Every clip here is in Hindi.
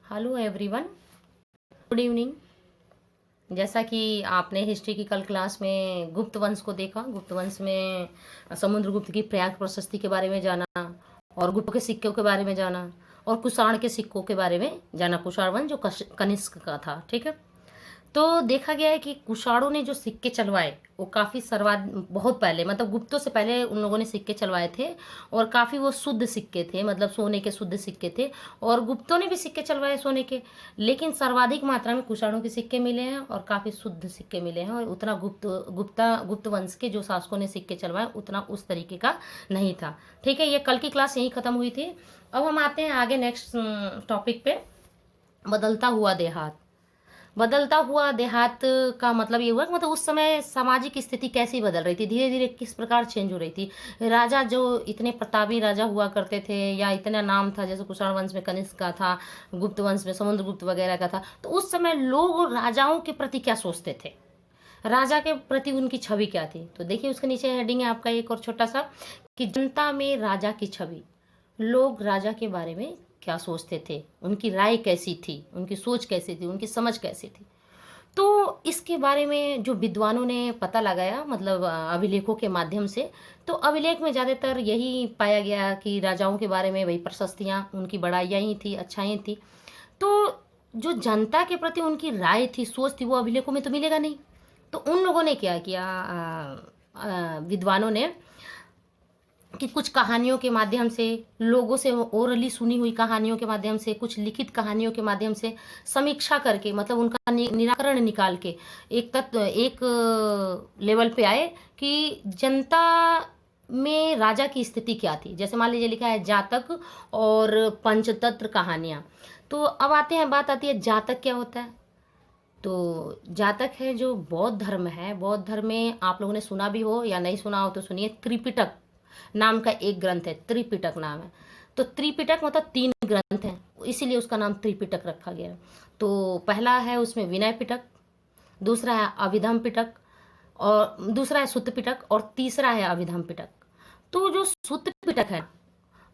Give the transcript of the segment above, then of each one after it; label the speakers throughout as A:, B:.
A: Hello everyone, good evening. जैसा कि आपने हिस्ट्री की कल क्लास में गुप्त वंश को देखा, गुप्त वंश में समुद्रगुप्त की प्रयाग प्रशस्ति के बारे में जाना और गुप्त के सिक्कों के बारे में जाना और कुषाण के सिक्कों के बारे में जाना। कुषाण वंश जो कनिष्क का था, ठीक है। तो देखा गया है कि कुषाणों ने जो सिक्के चलवाए वो काफ़ी बहुत पहले, मतलब गुप्तों से पहले उन लोगों ने सिक्के चलवाए थे और काफ़ी वो शुद्ध सिक्के थे, मतलब सोने के शुद्ध सिक्के थे। और गुप्तों ने भी सिक्के चलवाए सोने के, लेकिन सर्वाधिक मात्रा में कुषाणों के सिक्के मिले हैं और काफ़ी शुद्ध सिक्के मिले हैं। और उतना गुप्त वंश के जो शासकों ने सिक्के चलवाए उतना उस तरीके का नहीं था, ठीक है। ये कल की क्लास यहीं ख़त्म हुई थी। अब हम आते हैं आगे नेक्स्ट टॉपिक पे, बदलता हुआ देहात। बदलता हुआ देहात का मतलब ये हुआ कि मतलब उस समय सामाजिक स्थिति कैसी बदल रही थी, धीरे धीरे किस प्रकार चेंज हो रही थी। राजा जो इतने प्रतापी राजा हुआ करते थे या इतना नाम था, जैसे कुषाण वंश में कनिष्क का था, गुप्त वंश में समुद्रगुप्त वगैरह का था, तो उस समय लोग राजाओं के प्रति क्या सोचते थे, राजा के प्रति उनकी छवि क्या थी। तो देखिए उसके नीचे हेडिंग है आपका एक और छोटा सा कि जनता में राजा की छवि, लोग राजा के बारे में क्या सोचते थे, उनकी राय कैसी थी, उनकी सोच कैसी थी, उनकी समझ कैसी थी। तो इसके बारे में जो विद्वानों ने पता लगाया, मतलब अभिलेखों के माध्यम से, तो अभिलेख में ज़्यादातर यही पाया गया कि राजाओं के बारे में वही प्रशस्तियाँ, उनकी बड़ाइयाँ ही थी, अच्छाई थी। तो जो जनता के प्रति उनकी राय थी, सोच थी, वो अभिलेखों में तो मिलेगा नहीं। तो उन लोगों ने क्या किया, विद्वानों ने, कि कुछ कहानियों के माध्यम से, लोगों से ओरली सुनी हुई कहानियों के माध्यम से, कुछ लिखित कहानियों के माध्यम से समीक्षा करके, मतलब उनका निराकरण निकाल के एक लेवल पे आए कि जनता में राजा की स्थिति क्या थी। जैसे मान लीजिए लिखा है जातक और पंचतंत्र कहानियाँ। तो अब बात आती है जातक क्या होता है। तो जातक है जो बौद्ध धर्म है, बौद्ध धर्म में आप लोगों ने सुना भी हो या नहीं सुना हो तो सुनिए, त्रिपिटक नाम का एक ग्रंथ है, त्रिपिटक नाम है। तो त्रिपिटक मतलब 3 ग्रंथ हैं, इसीलिए उसका नाम त्रिपिटक रखा गया है। तो पहला है उसमें विनय पिटक, दूसरा है अभिधम पिटक, और दूसरा है सुत्त पिटक, और तीसरा है अभिधम पिटक। तो जो सुत्त पिटक है,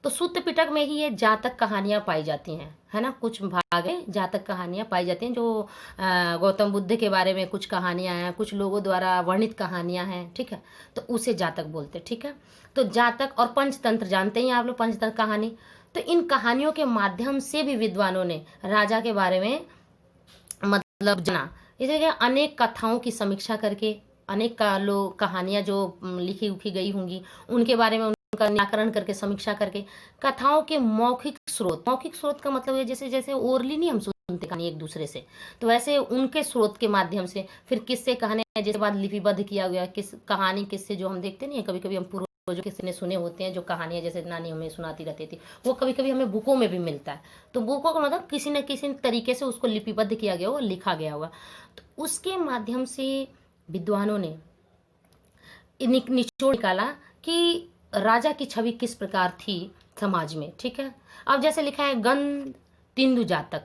A: तो सुत्त पिटक में ही ये जातक कहानियाँ पाई जाती हैं, है ना। कुछ भाग है जातक कहानियाँ पाई जाती हैं, जो गौतम बुद्ध के बारे में कुछ कहानियाँ हैं, कुछ लोगों द्वारा वर्णित कहानियाँ हैं, ठीक है। तो उसे जातक बोलते हैं, ठीक है। तो जातक और पंचतंत्र जानते ही हैं आप लोग, पंचतंत्र कहानी। तो इन कहानियों के माध्यम से भी विद्वानों ने राजा के बारे में मतलब जाना। इसलिए अनेक कथाओं की समीक्षा करके, अनेक कहानियाँ जो लिखी उखी गई होंगी उनके बारे में उनका निराकरण करके, समीक्षा करके, कथाओं के मौखिक स्रोत का मतलब है जैसे जैसे ओरली नहीं हम सुनते कहानी एक दूसरे से, तो वैसे उनके स्रोत के माध्यम से फिर किससे कहानियाँ, जैसे बाद लिपिबद्ध किया गया, किससे जो हम देखते नहीं है, कभी कभी हम पूर्वजों किसी ने सुने होते हैं जो कहानियाँ, जैसे नानी हमें सुनाती रहती थी, वो कभी कभी हमें बुकों में भी मिलता है। तो बुकों का मतलब किसी न किसी तरीके से उसको लिपिबद्ध किया गया हुआ, लिखा गया हुआ। तो उसके माध्यम से विद्वानों ने निचोड़ निकाला कि राजा की छवि किस प्रकार थी समाज में, ठीक है। अब जैसे लिखा है गण तिंदु जातक,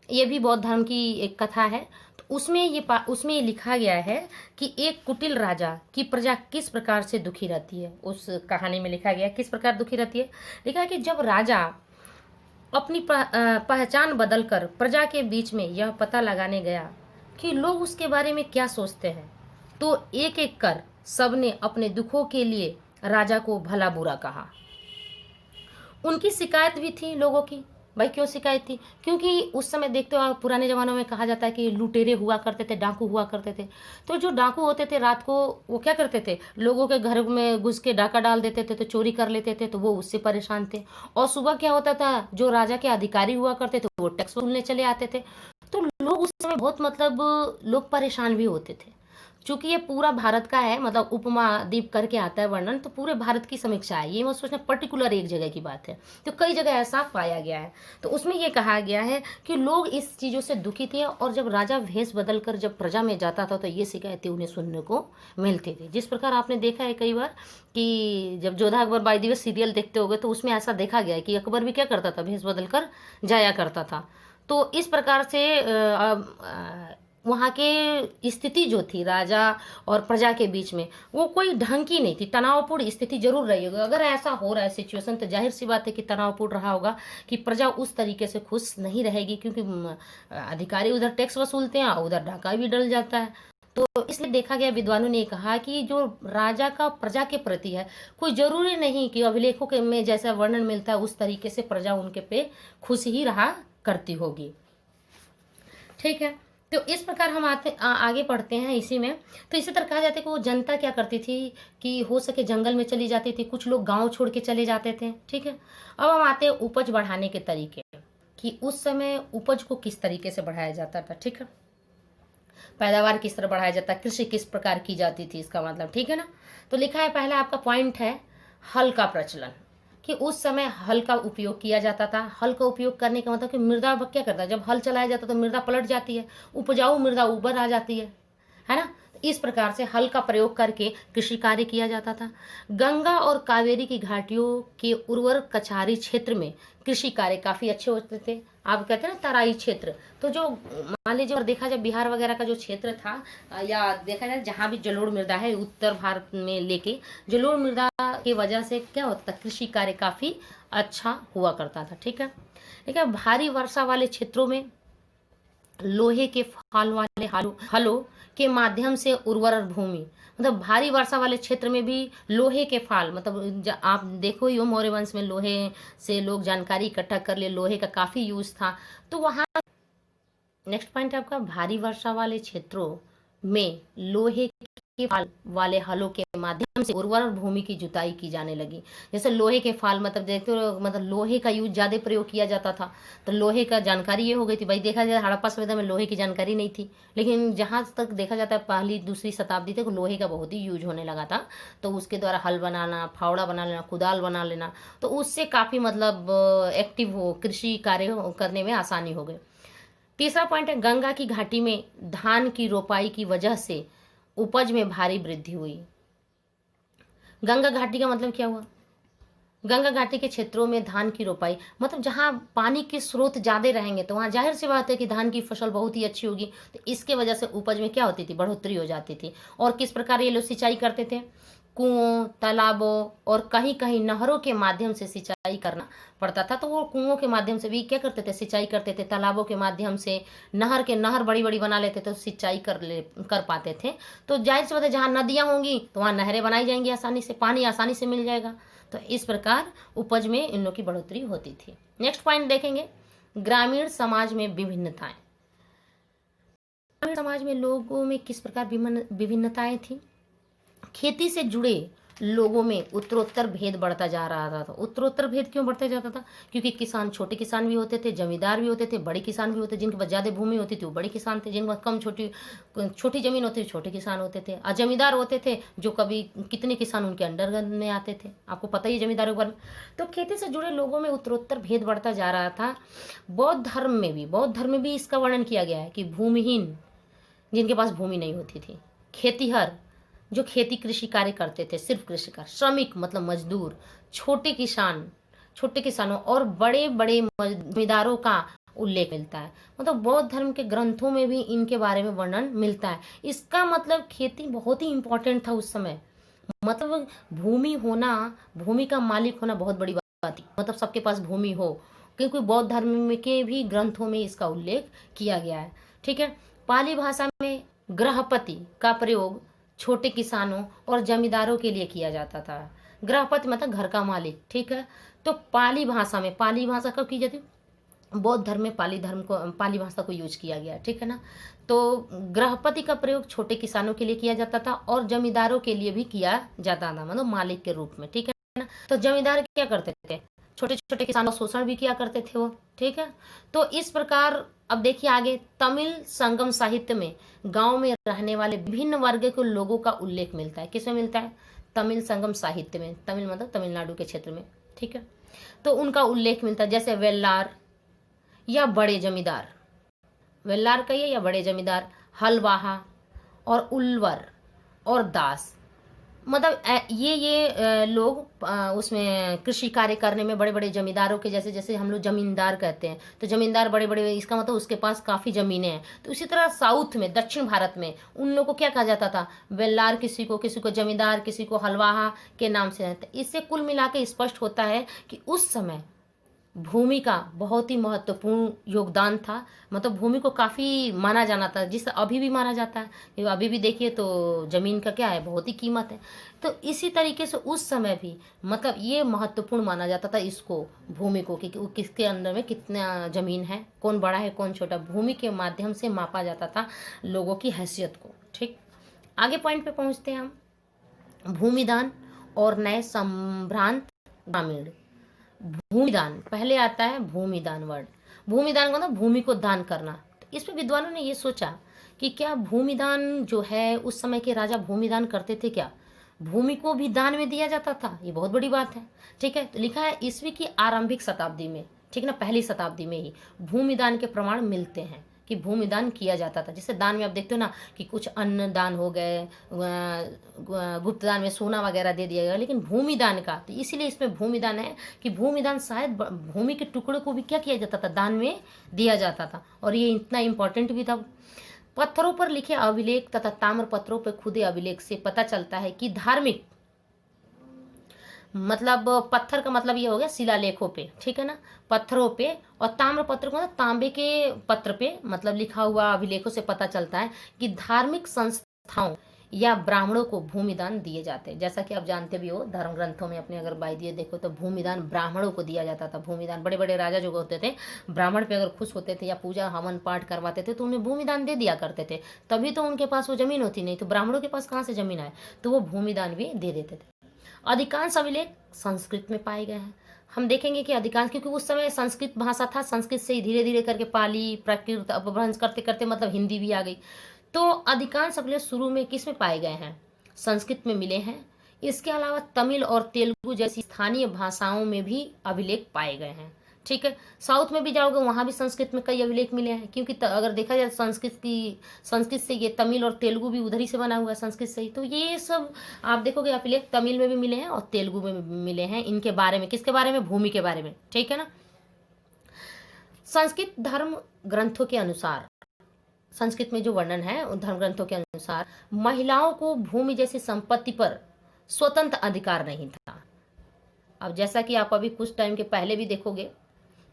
A: ये भी बौद्ध धर्म की एक कथा है। तो उसमें ये लिखा गया है कि एक कुटिल राजा की प्रजा किस प्रकार से दुखी रहती है। उस कहानी में लिखा गया किस प्रकार दुखी रहती है। लिखा है कि जब राजा अपनी पहचान बदलकर प्रजा के बीच में यह पता लगाने गया कि लोग उसके बारे में क्या सोचते हैं, तो एक एक कर सबने अपने दुखों के लिए राजा को भला बुरा कहा। उनकी शिकायत भी थी लोगों की। भाई क्यों शिकायत थी? क्योंकि उस समय देखते हो आप, पुराने ज़मानों में कहा जाता है कि लुटेरे हुआ करते थे, डाकू हुआ करते थे। तो जो डाकू होते थे रात को वो क्या करते थे, लोगों के घर में घुस के डाका डाल देते थे, तो चोरी कर लेते थे, तो वो उससे परेशान थे। और सुबह क्या होता था, जो राजा के अधिकारी हुआ करते थे वो टैक्स वसूलने चले आते थे। तो लोग उस समय बहुत, मतलब लोग परेशान भी होते थे। चूंकि ये पूरा भारत का है, मतलब उपमा द्वीप करके आता है वर्णन, तो पूरे भारत की समीक्षा है, ये मत सोचना पर्टिकुलर एक जगह की बात है। तो कई जगह ऐसा पाया गया है। तो उसमें ये कहा गया है कि लोग इस चीज़ों से दुखी थे, और जब राजा भेष बदलकर जब प्रजा में जाता था तो ये शिकायतें उन्हें सुनने को मिलती थी। जिस प्रकार आपने देखा है कई बार कि जब जोधा अकबर बाई दिवस सीरियल देखते होगे, तो उसमें ऐसा देखा गया है कि अकबर भी क्या करता था, भेष बदल कर जाया करता था। तो इस प्रकार से वहाँ के स्थिति जो थी राजा और प्रजा के बीच में, वो कोई ढंग की नहीं थी, तनावपूर्ण स्थिति जरूर रही होगी। अगर ऐसा हो रहा है सिचुएशन, तो जाहिर सी बात है कि तनावपूर्ण रहा होगा, कि प्रजा उस तरीके से खुश नहीं रहेगी, क्योंकि अधिकारी उधर टैक्स वसूलते हैं और उधर डाका भी डल जाता है। तो इसलिए देखा गया, विद्वानों ने कहा कि जो राजा का प्रजा के प्रति है, कोई जरूरी नहीं कि अभिलेखों के में जैसा वर्णन मिलता है उस तरीके से प्रजा उनके पे खुश ही रहा करती होगी। ठीक है, तो इस प्रकार हम आगे पढ़ते हैं इसी में। तो इसी तरह कहा जाता है कि वो जनता क्या करती थी कि हो सके जंगल में चली जाती थी, कुछ लोग गांव छोड़ के चले जाते थे। ठीक है, अब हम आते हैं उपज बढ़ाने के तरीके, कि उस समय उपज को किस तरीके से बढ़ाया जाता था। ठीक है, पैदावार किस तरह बढ़ाया जाता, कृषि किस प्रकार की जाती थी, इसका मतलब। ठीक है ना, तो लिखा है पहला आपका पॉइंट है हल का प्रचलन, कि उस समय हल का उपयोग किया जाता था। हल का उपयोग करने का मतलब कि मृदा क्या करता है, जब हल चलाया जाता तो मृदा पलट जाती है, उपजाऊ मृदा ऊपर आ जाती है ना। इस प्रकार से हल का प्रयोग करके कृषि कार्य किया जाता था। गंगा और कावेरी की घाटियों के उर्वर कछारी क्षेत्र में कृषि कार्य काफी अच्छे होते थे। आप कहते हैं ना तराई क्षेत्र, तो जो मान लीजिए और देखा जाए बिहार वगैरह का जो क्षेत्र था, या देखा जाए जहाँ भी जलोढ़ मृदा है उत्तर भारत में लेके, जलोढ़ मृदा की वजह से क्या होता था, कृषि कार्य काफी अच्छा हुआ करता था। ठीक है, भारी वर्षा वाले क्षेत्रों में लोहे के फाल वाले हलों के माध्यम से उर्वर भूमि, मतलब भारी वर्षा वाले क्षेत्र में भी लोहे के फाल, मतलब आप देखो ही हो मौर्य वंश में लोहे से लोग जानकारी इकट्ठा कर ले, लोहे का काफी यूज था। तो वहां नेक्स्ट पॉइंट है आपका, भारी वर्षा वाले क्षेत्रों में लोहे के फाल वाले हलों के माध्यम से उर्वर भूमि की जुताई की जाने लगी। जैसे लोहे के फाल, मतलब देखते हो, मतलब लोहे का यूज ज्यादा प्रयोग किया जाता था, तो लोहे का जानकारी ये हो गई थी। भाई देखा जाए हड़प्पा सभ्यता में लोहे की जानकारी नहीं थी, लेकिन जहां तक देखा जाता है पहली दूसरी शताब्दी तक लोहे का बहुत ही यूज होने लगा था। तो उसके द्वारा हल बनाना, फावड़ा बना लेना, कुदाल बना लेना, तो उससे काफी मतलब एक्टिव हो, कृषि कार्य करने में आसानी हो गई। तीसरा पॉइंट है गंगा की घाटी में धान की रोपाई की वजह से उपज में भारी वृद्धि हुई। गंगा घाटी का मतलब क्या हुआ, गंगा घाटी के क्षेत्रों में धान की रोपाई, मतलब जहां पानी के स्रोत ज्यादा रहेंगे तो वहां जाहिर सी बात है कि धान की फसल बहुत ही अच्छी होगी। तो इसके वजह से उपज में क्या होती थी, बढ़ोतरी हो जाती थी। और किस प्रकार ये लोग सिंचाई करते थे, कुओं, तालाबों और कहीं कहीं नहरों के माध्यम से सिंचाई करना पड़ता था। तो वो कुओं के माध्यम से भी क्या करते थे, सिंचाई करते थे। तालाबों के माध्यम से नहर बड़ी बड़ी बना लेते थे, तो सिंचाई कर पाते थे। तो जाहिर सी बात है जहाँ नदियां होंगी तो वहाँ नहरें बनाई जाएंगी, आसानी से पानी आसानी से मिल जाएगा। तो इस प्रकार उपज में इन लोग की बढ़ोतरी होती थी। नेक्स्ट पॉइंट देखेंगे, ग्रामीण समाज में विभिन्नताएं। ग्रामीण समाज में लोगों में किस प्रकार विभिन्नताएं थी। खेती से जुड़े लोगों में उत्तरोत्तर भेद बढ़ता जा रहा था। उत्तरोत्तर भेद क्यों बढ़ता जाता था, क्योंकि किसान, छोटे किसान भी होते थे, जमींदार भी होते थे, बड़े किसान भी होते, जिनके पास ज्यादा भूमि होती थी वो बड़े किसान थे, जिनके पास कम छोटी जमीन होती थी छोटे किसान होते थे। और जमींदार होते थे जो कभी कितने किसान उनके अंडर में आते थे, आपको पता ही है जमींदारों के बारे में। तो खेती से जुड़े लोगों में उत्तरोत्तर भेद बढ़ता जा रहा था। बौद्ध धर्म में भी इसका वर्णन किया गया है कि भूमिहीन, जिनके पास भूमि नहीं होती थी, खेतीहर, जो खेती कृषि कार्य करते थे, सिर्फ कृषि कार्य, श्रमिक मतलब मजदूर, छोटे किसानों और बड़े बड़े जमींदारों का उल्लेख मिलता है। मतलब बौद्ध धर्म के ग्रंथों में भी इनके बारे में वर्णन मिलता है। इसका मतलब खेती बहुत ही इंपॉर्टेंट था उस समय। मतलब भूमि होना, भूमि का मालिक होना बहुत बड़ी बात थी, मतलब सबके पास भूमि हो, क्योंकि बौद्ध धर्म के भी ग्रंथों में इसका उल्लेख किया गया है। ठीक है, पाली भाषा में गृहपति का प्रयोग छोटे किसानों और जमींदारों के लिए किया जाता था। गृहपति मतलब घर का मालिक। ठीक है, तो पाली भाषा कब की जाती है, बौद्ध धर्म में पाली भाषा को यूज किया गया। ठीक है ना, तो गृहपति का प्रयोग छोटे किसानों के लिए किया जाता था और जमींदारों के लिए भी किया जाता था, मतलब मालिक के रूप में। ठीक है ना, तो जमींदार क्या करते थे, छोटे छोटे किसानों का शोषण भी किया करते थे वो। ठीक है, तो इस प्रकार अब देखिए आगे, तमिल संगम साहित्य में गांव में रहने वाले विभिन्न वर्ग के लोगों का उल्लेख मिलता है। किसमें मिलता है, तमिल संगम साहित्य में, तमिल मतलब तमिलनाडु के क्षेत्र में। ठीक है, तो उनका उल्लेख मिलता है, जैसे वेल्लार या बड़े जमींदार, वेल्लार कहिए या बड़े जमींदार, हलवाहा और उल्वर और दास। मतलब ये लोग उसमें कृषि कार्य करने में बड़े बड़े जमींदारों के, जैसे जैसे हम लोग जमींदार कहते हैं, तो जमींदार बड़े बड़े, इसका मतलब उसके पास काफ़ी ज़मीनें हैं। तो इसी तरह साउथ में, दक्षिण भारत में, उन लोगों को क्या कहा जाता था, वेल्लार किसी को जमींदार, किसी को हलवाहा के नाम से रहते। इससे कुल मिला के स्पष्ट होता है कि उस समय भूमि का बहुत ही महत्वपूर्ण योगदान था। मतलब भूमि को काफ़ी माना जाना था, जिसे अभी भी माना जाता है। ये अभी भी देखिए तो ज़मीन का क्या है, बहुत ही कीमत है। तो इसी तरीके से उस समय भी मतलब ये महत्वपूर्ण माना जाता था इसको, भूमि को, कि वो किसके अंदर में कितना ज़मीन है, कौन बड़ा है कौन छोटा। भूमि के माध्यम से मापा जाता था लोगों की हैसियत को। ठीक, आगे पॉइंट पे पहुँचते हैं हम। भूमिदान और नए संभ्रांत ग्रामीण। भूमिदान पहले आता है, भूमिदान वर्ड। भूमिदान का मतलब भूमि को दान करना। तो इस पे विद्वानों ने ये सोचा कि क्या भूमिदान जो है, उस समय के राजा भूमिदान करते थे क्या, भूमि को भी दान में दिया जाता था, ये बहुत बड़ी बात है। ठीक है, तो लिखा है ईस्वी की आरंभिक शताब्दी में, ठीक ना, पहली शताब्दी में ही भूमिदान के प्रमाण मिलते हैं कि भूमिदान किया जाता था। जैसे दान में आप देखते हो ना कि कुछ अन्न दान हो गए, गुप्त दान में सोना वगैरह दे दिया गया, लेकिन भूमिदान का, तो इसीलिए इसमें भूमिदान है कि भूमिदान शायद भूमि के टुकड़े को भी क्या किया जाता था, दान में दिया जाता था, और ये इतना इम्पोर्टेंट भी था। पत्थरों पर लिखे अभिलेख तथा ताम्र पत्रों पर खुदे अभिलेख से पता चलता है कि धार्मिक, मतलब पत्थर का मतलब ये हो गया शिलालेखों पे, ठीक है ना, पत्थरों पे, और ताम्र पत्र को मतलब तांबे के पत्र पे, मतलब लिखा हुआ अभिलेखों से पता चलता है कि धार्मिक संस्थाओं या ब्राह्मणों को भूमिदान दिए जाते हैं। जैसा कि आप जानते भी हो, धर्म ग्रंथों में अपने अगर बाइदिए देखो तो भूमिदान ब्राह्मणों को दिया जाता था। भूमिदान बड़े बड़े राजा जो होते थे, ब्राह्मण पे अगर खुश होते थे या पूजा हवन पाठ करवाते थे तो उन्हें भूमिदान दे दिया करते थे। तभी तो उनके पास वो जमीन होती, नहीं तो ब्राह्मणों के पास कहाँ से जमीन आए, तो वो भूमिदान भी दे देते थे। अधिकांश अभिलेख संस्कृत में पाए गए हैं। हम देखेंगे कि अधिकांश, क्योंकि उस समय संस्कृत भाषा था, संस्कृत से ही धीरे धीरे करके पाली, प्राकृत, अपभ्रंश करते करते मतलब हिंदी भी आ गई। तो अधिकांश अभिलेख शुरू में किस में पाए गए हैं, संस्कृत में मिले हैं। इसके अलावा तमिल और तेलुगु जैसी स्थानीय भाषाओं में भी अभिलेख पाए गए हैं। ठीक है, साउथ में भी जाओगे वहाँ भी संस्कृत में कई अभिलेख मिले हैं, क्योंकि अगर देखा जाए संस्कृत से ये तमिल और तेलुगु भी उधर ही से बना हुआ है, संस्कृत से ही। तो ये सब आप देखोगे अभिलेख तमिल में भी मिले हैं और तेलुगु में भी मिले हैं, इनके बारे में, किसके बारे में, भूमि के बारे में। ठीक है ना। संस्कृत धर्म ग्रंथों के अनुसार, संस्कृत में जो वर्णन है उन धर्म ग्रंथों के अनुसार महिलाओं को भूमि जैसी संपत्ति पर स्वतंत्र अधिकार नहीं था। अब जैसा कि आप अभी कुछ टाइम के पहले भी देखोगे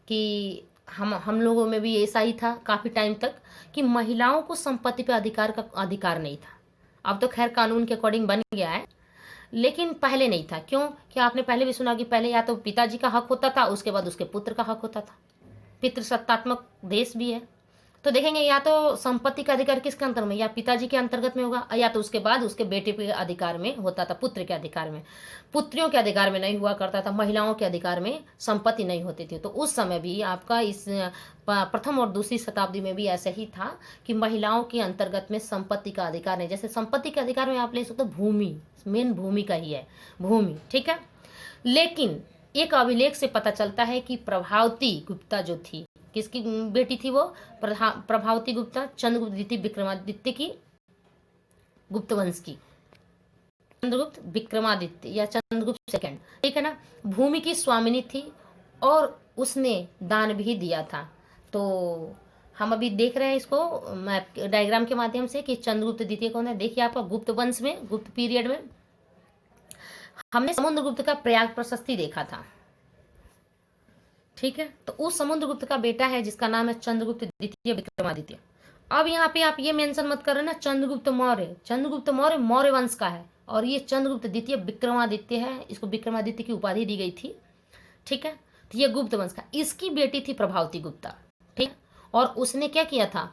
A: कि हम लोगों में भी ऐसा ही था काफ़ी टाइम तक, कि महिलाओं को संपत्ति पे अधिकार नहीं था। अब तो खैर कानून के अकॉर्डिंग बन गया है, लेकिन पहले नहीं था। क्यों? कि आपने पहले भी सुना कि पहले या तो पिताजी का हक होता था, उसके बाद उसके पुत्र का हक होता था। पितृसत्तात्मक देश भी है, तो देखेंगे या तो संपत्ति का अधिकार किसके अंतर में, या पिताजी के अंतर्गत में होगा, या तो उसके बाद उसके बेटे के अधिकार में होता था, पुत्र के अधिकार में। पुत्रियों के अधिकार में नहीं हुआ करता था, महिलाओं के अधिकार में संपत्ति नहीं होती थी। तो उस समय भी आपका इस प्रथम और दूसरी शताब्दी में भी ऐसा ही था कि महिलाओं के अंतर्गत में संपत्ति का अधिकार नहीं। जैसे संपत्ति के अधिकार में आप ले सकते हो भूमि, मेन भूमि का ही है, भूमि। ठीक है, लेकिन एक अभिलेख से पता चलता है कि प्रभावती गुप्ता जो थी, किसकी बेटी थी वो, प्रभावती गुप्ता, चंद्रगुप्त द्वितीय विक्रमादित्य की, गुप्त वंश की, चंद्रगुप्त विक्रमादित्य या चंद्रगुप्त सेकंड। ठीक है ना, भूमि की स्वामिनी थी और उसने दान भी दिया था। तो हम अभी देख रहे हैं इसको मैप डायग्राम के माध्यम से कि चंद्रगुप्त द्वितीय कौन है। देखिए आपका गुप्त वंश में, गुप्त पीरियड में हमने समुद्रगुप्त का प्रयाग प्रशस्ति देखा था। ठीक है, तो उस समुद्रगुप्त का बेटा है जिसका नाम है चंद्रगुप्त द्वितीय विक्रमादित्य। अब यहाँ पे आप ये मेंशन मत करो ना चंद्रगुप्त मौर्य, चंद्रगुप्त मौर्य मौर्य वंश का है, और ये चंद्रगुप्त द्वितीय विक्रमादित्य है, इसको विक्रमादित्य की उपाधि दी गई थी। ठीक है, तो ये गुप्त वंश का, इसकी बेटी थी प्रभावती गुप्ता। ठीक, और उसने क्या किया था,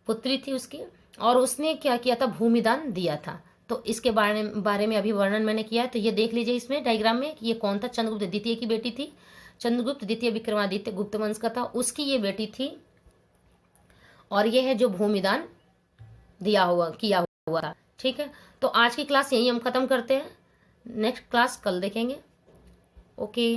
A: पुत्री थी उसकी, और उसने क्या किया था, भूमिदान दिया था। तो इसके बारे में अभी वर्णन मैंने किया है, तो ये देख लीजिए इसमें डायग्राम में कि ये कौन था। चंद्रगुप्त द्वितीय की बेटी थी, चंद्रगुप्त द्वितीय विक्रमादित्य गुप्त वंश का था, उसकी ये बेटी थी, और ये है जो भूमिदान किया हुआ था। ठीक है, तो आज की क्लास यहीं हम खत्म करते हैं, नेक्स्ट क्लास कल देखेंगे। ओके।